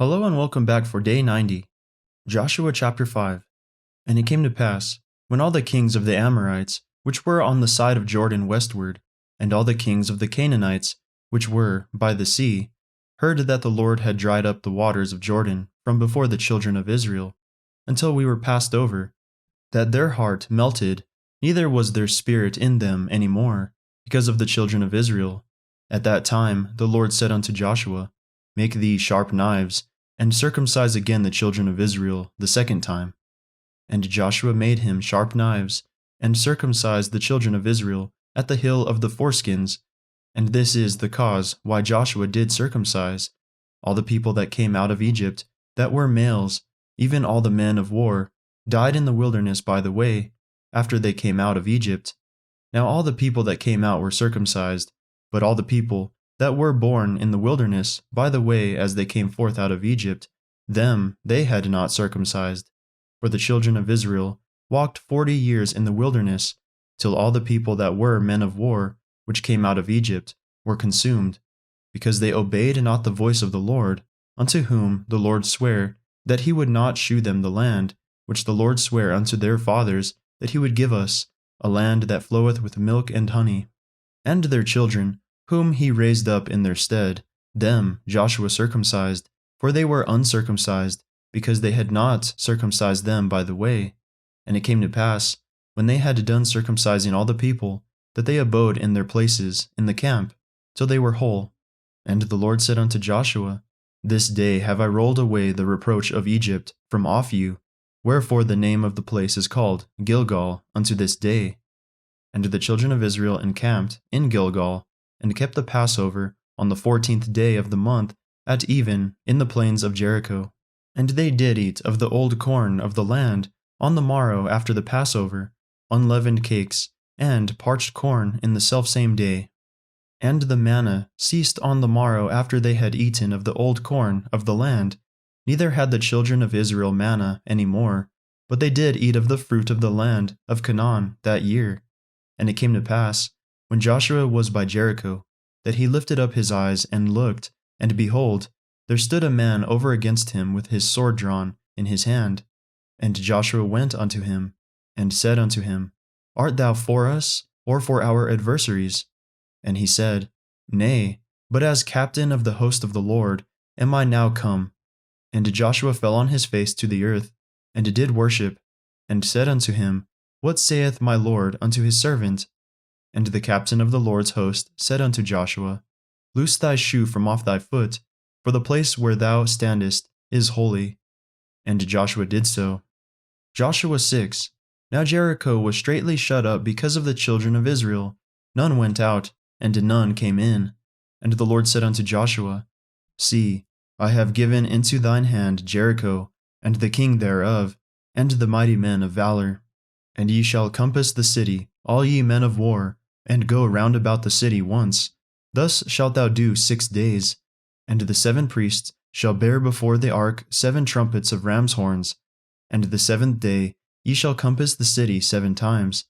Hello and welcome back for day 90, Joshua chapter 5. And it came to pass, when all the kings of the Amorites, which were on the side of Jordan westward, and all the kings of the Canaanites, which were by the sea, heard that the Lord had dried up the waters of Jordan from before the children of Israel, until we were passed over, that their heart melted, neither was their spirit in them any more, because of the children of Israel. At that time the Lord said unto Joshua, Make thee sharp knives, and circumcise again the children of Israel the second time. And Joshua made him sharp knives, and circumcised the children of Israel at the hill of the foreskins. And this is the cause why Joshua did circumcise all the people that came out of Egypt, that were males, even all the men of war, died in the wilderness by the way, after they came out of Egypt. Now all the people that came out were circumcised, but all the people that were born in the wilderness by the way as they came forth out of Egypt, them they had not circumcised. For the children of Israel walked 40 years in the wilderness, till all the people that were men of war, which came out of Egypt, were consumed, because they obeyed not the voice of the Lord, unto whom the Lord sware that he would not shew them the land, which the Lord sware unto their fathers that he would give us, a land that floweth with milk and honey. And their children, whom he raised up in their stead, them Joshua circumcised, for they were uncircumcised, because they had not circumcised them by the way. And it came to pass, when they had done circumcising all the people, that they abode in their places in the camp, till they were whole. And the Lord said unto Joshua, This day have I rolled away the reproach of Egypt from off you, wherefore the name of the place is called Gilgal unto this day. And the children of Israel encamped in Gilgal, and kept the Passover on the 14th day of the month at even in the plains of Jericho. And they did eat of the old corn of the land on the morrow after the Passover, unleavened cakes, and parched corn in the selfsame day. And the manna ceased on the morrow after they had eaten of the old corn of the land, neither had the children of Israel manna any more, but they did eat of the fruit of the land of Canaan that year. And it came to pass, when Joshua was by Jericho, that he lifted up his eyes and looked, and behold, there stood a man over against him with his sword drawn in his hand. And Joshua went unto him, and said unto him, Art thou for us, or for our adversaries? And he said, Nay, but as captain of the host of the Lord am I now come. And Joshua fell on his face to the earth, and did worship, and said unto him, What saith my Lord unto his servant? And the captain of the Lord's host said unto Joshua, Loose thy shoe from off thy foot, for the place where thou standest is holy. And Joshua did so. Joshua 6. Now Jericho was straitly shut up because of the children of Israel. None went out, and none came in. And the Lord said unto Joshua, See, I have given into thine hand Jericho, and the king thereof, and the mighty men of valor. And ye shall compass the city, all ye men of war, and go round about the city once. Thus shalt thou do 6 days. And the 7 priests shall bear before the ark 7 trumpets of ram's horns. And the 7th day ye shall compass the city 7 times.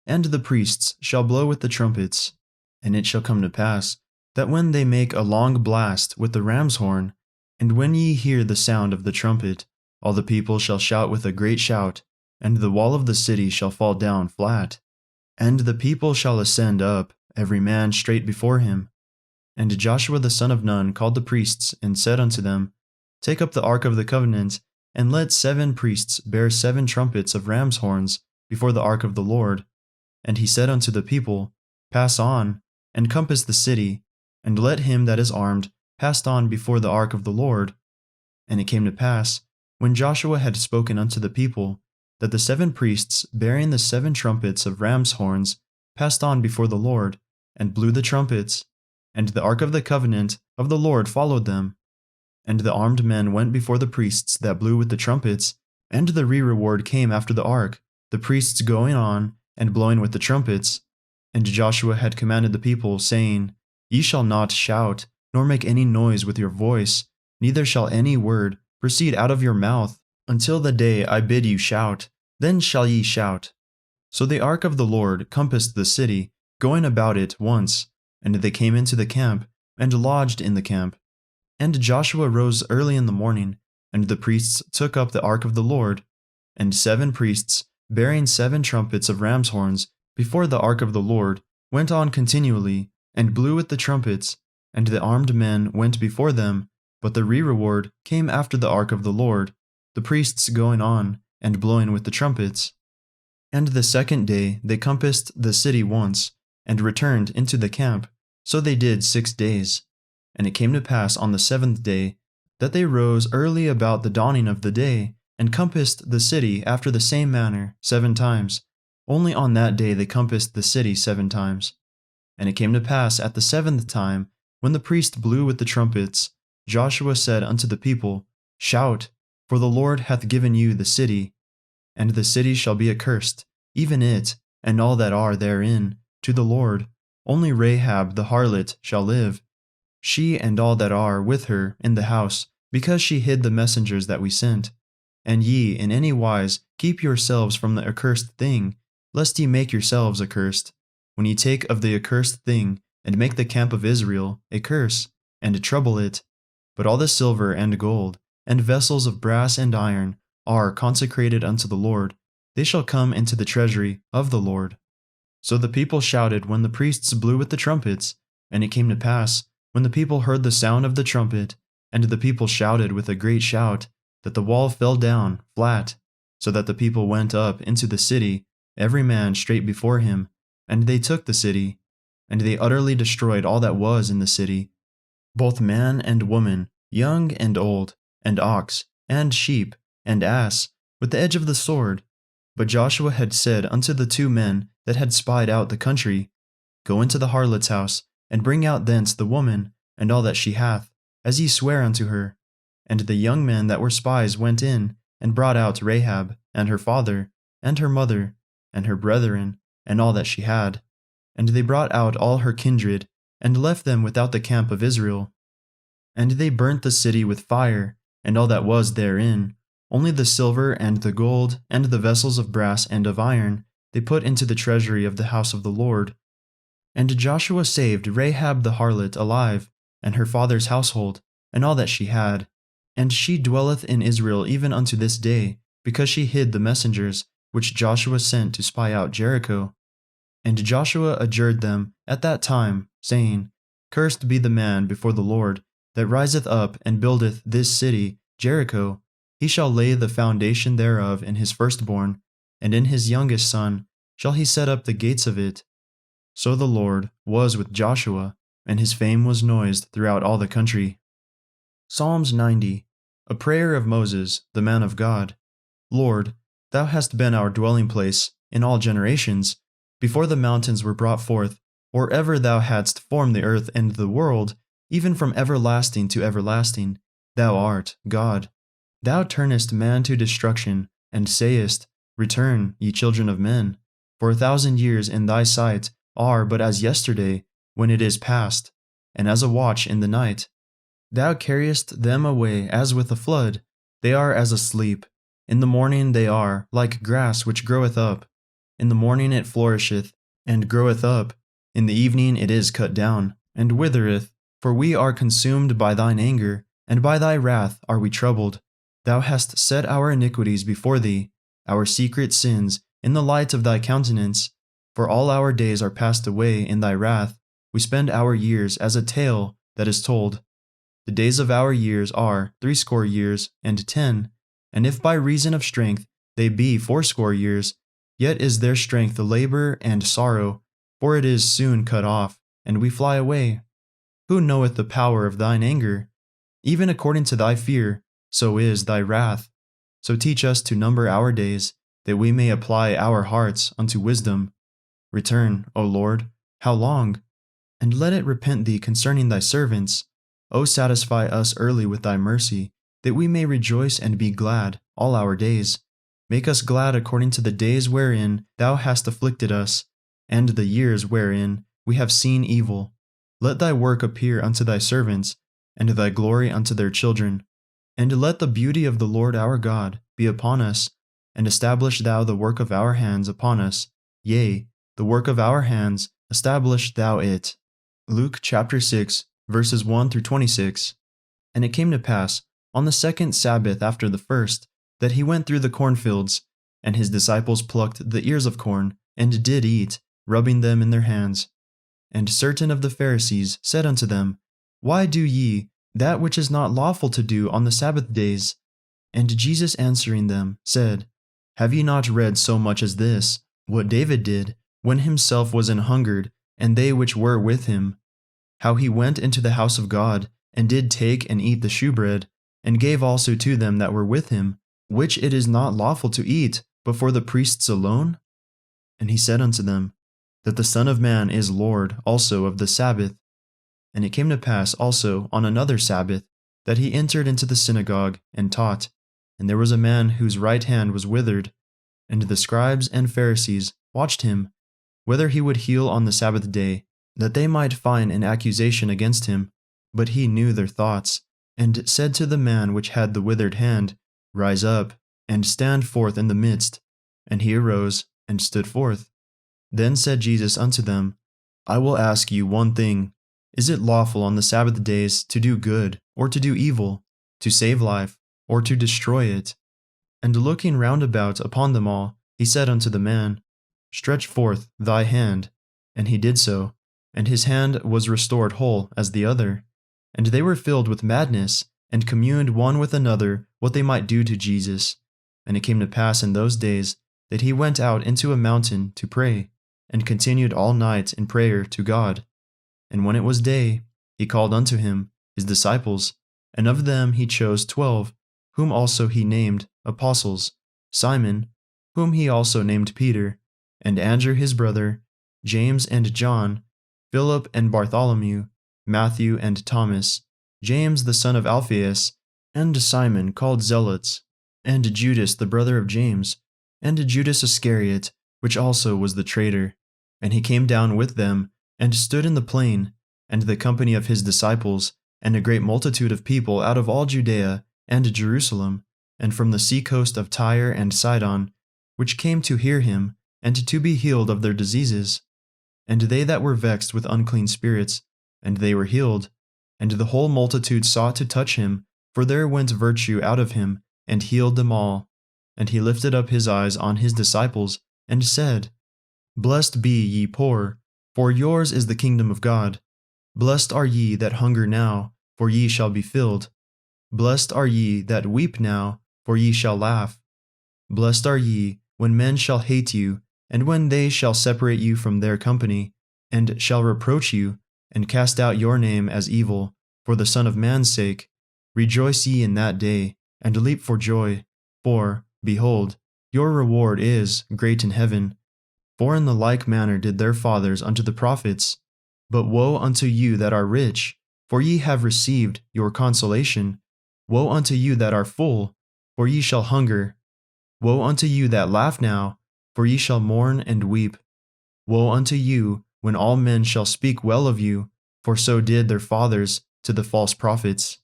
And the priests shall blow with the trumpets. And it shall come to pass, that when they make a long blast with the ram's horn, and when ye hear the sound of the trumpet, all the people shall shout with a great shout, and the wall of the city shall fall down flat. And the people shall ascend up, every man straight before him. And Joshua the son of Nun called the priests, and said unto them, Take up the ark of the covenant, and let 7 priests bear 7 trumpets of ram's horns before the ark of the Lord. And he said unto the people, Pass on, and compass the city, and let him that is armed pass on before the ark of the Lord. And it came to pass, when Joshua had spoken unto the people, that the 7 priests bearing the 7 trumpets of ram's horns passed on before the Lord, and blew the trumpets, and the ark of the covenant of the Lord followed them. And the armed men went before the priests that blew with the trumpets, and the reward came after the ark, the priests going on and blowing with the trumpets. And Joshua had commanded the people, saying, Ye shall not shout, nor make any noise with your voice, neither shall any word proceed out of your mouth, until the day I bid you shout, then shall ye shout. So the ark of the Lord compassed the city, going about it once, and they came into the camp, and lodged in the camp. And Joshua rose early in the morning, and the priests took up the ark of the Lord, and 7 priests, bearing 7 trumpets of ram's horns before the ark of the Lord, went on continually, and blew with the trumpets, and the armed men went before them, but the reward came after the ark of the Lord, the priests going on, and blowing with the trumpets. And the second day they compassed the city once, and returned into the camp. So they did 6 days. And it came to pass on the 7th day, that they rose early about the dawning of the day, and compassed the city after the same manner 7 times. Only on that day they compassed the city 7 times. And it came to pass at the 7th time, when the priest blew with the trumpets, Joshua said unto the people, Shout, for the Lord hath given you the city. And the city shall be accursed, even it, and all that are therein, to the Lord. Only Rahab the harlot shall live, she and all that are with her in the house, because she hid the messengers that we sent. And ye in any wise keep yourselves from the accursed thing, lest ye make yourselves accursed, when ye take of the accursed thing, and make the camp of Israel a curse, and trouble it. But all the silver and gold, and vessels of brass and iron, are consecrated unto the Lord. They shall come into the treasury of the Lord. So the people shouted when the priests blew with the trumpets. And it came to pass, when the people heard the sound of the trumpet, and the people shouted with a great shout, that the wall fell down flat, so that the people went up into the city, every man straight before him, and they took the city, and they utterly destroyed all that was in the city, both man and woman, young and old, and ox, and sheep, and ass, with the edge of the sword. But Joshua had said unto the 2 men that had spied out the country, Go into the harlot's house, and bring out thence the woman, and all that she hath, as ye swear unto her. And the young men that were spies went in, and brought out Rahab, and her father, and her mother, and her brethren, and all that she had. And they brought out all her kindred, and left them without the camp of Israel. And they burnt the city with fire, and all that was therein. Only the silver and the gold, and the vessels of brass and of iron, they put into the treasury of the house of the Lord. And Joshua saved Rahab the harlot alive, and her father's household, and all that she had. And she dwelleth in Israel even unto this day, because she hid the messengers, which Joshua sent to spy out Jericho. And Joshua adjured them at that time, saying, Cursed be the man before the Lord, that riseth up and buildeth this city, Jericho. He shall lay the foundation thereof in his firstborn, and in his youngest son shall he set up the gates of it. So the Lord was with Joshua, and his fame was noised throughout all the country. Psalms 90, a prayer of Moses, the man of God. Lord, thou hast been our dwelling place in all generations, before the mountains were brought forth, or ever thou hadst formed the earth and the world, even from everlasting to everlasting. Thou art God. Thou turnest man to destruction, and sayest, Return, ye children of men. For 1,000 years in thy sight are but as yesterday, when it is past, and as a watch in the night. Thou carriest them away as with a flood. They are as asleep. In the morning they are like grass which groweth up. In the morning it flourisheth, and groweth up. In the evening it is cut down, and withereth. For we are consumed by thine anger, and by thy wrath are we troubled. Thou hast set our iniquities before thee, our secret sins in the light of thy countenance. For all our days are passed away in thy wrath. We spend our years as a tale that is told. The days of our years are 80 years and 10, and if by reason of strength they be 80 years, yet is their strength labor and sorrow, for it is soon cut off, and we fly away. Who knoweth the power of thine anger? Even according to thy fear, so is thy wrath. So teach us to number our days, that we may apply our hearts unto wisdom. Return, O Lord, how long? And let it repent thee concerning thy servants. O satisfy us early with thy mercy, that we may rejoice and be glad all our days. Make us glad according to the days wherein thou hast afflicted us, and the years wherein we have seen evil. Let thy work appear unto thy servants, and thy glory unto their children. And let the beauty of the Lord our God be upon us, and establish thou the work of our hands upon us. Yea, the work of our hands, establish thou it. Luke chapter 6, verses 1 through 26. And it came to pass, on the second Sabbath after the first, that he went through the cornfields, and his disciples plucked the ears of corn, and did eat, rubbing them in their hands. And certain of the Pharisees said unto them, Why do ye that which is not lawful to do on the Sabbath days? And Jesus answering them said, Have ye not read so much as this, what David did, when himself was an hungered, and they which were with him? How he went into the house of God, and did take and eat the shewbread, and gave also to them that were with him, which it is not lawful to eat, but for the priests alone? And he said unto them, That the Son of Man is Lord also of the Sabbath. And it came to pass also on another Sabbath, that he entered into the synagogue, and taught. And there was a man whose right hand was withered. And the scribes and Pharisees watched him, whether he would heal on the Sabbath day, that they might find an accusation against him. But he knew their thoughts, and said to the man which had the withered hand, Rise up, and stand forth in the midst. And he arose, and stood forth. Then said Jesus unto them, I will ask you one thing. Is it lawful on the Sabbath days to do good, or to do evil, to save life, or to destroy it? And looking round about upon them all, he said unto the man, Stretch forth thy hand. And he did so, and his hand was restored whole as the other. And they were filled with madness, and communed one with another what they might do to Jesus. And it came to pass in those days that he went out into a mountain to pray, and continued all night in prayer to God. And when it was day, he called unto him his disciples, and of them he chose 12, whom also he named apostles, Simon, whom he also named Peter, and Andrew his brother, James and John, Philip and Bartholomew, Matthew and Thomas, James the son of Alphaeus, and Simon called Zealots, and Judas the brother of James, and Judas Iscariot, which also was the traitor. And he came down with them, and stood in the plain, and the company of his disciples, and a great multitude of people out of all Judea and Jerusalem, and from the sea coast of Tyre and Sidon, which came to hear him, and to be healed of their diseases. And they that were vexed with unclean spirits, and they were healed. And the whole multitude sought to touch him, for there went virtue out of him, and healed them all. And he lifted up his eyes on his disciples, and said, Blessed be ye poor, for yours is the kingdom of God. Blessed are ye that hunger now, for ye shall be filled. Blessed are ye that weep now, for ye shall laugh. Blessed are ye when men shall hate you, and when they shall separate you from their company, and shall reproach you, and cast out your name as evil, for the Son of Man's sake. Rejoice ye in that day, and leap for joy, for, behold, your reward is great in heaven. For in the like manner did their fathers unto the prophets. But woe unto you that are rich, for ye have received your consolation. Woe unto you that are full, for ye shall hunger. Woe unto you that laugh now, for ye shall mourn and weep. Woe unto you when all men shall speak well of you, for so did their fathers to the false prophets.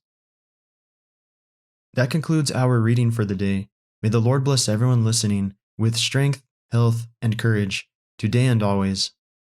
That concludes our reading for the day. May the Lord bless everyone listening with strength, health, and courage, today and always.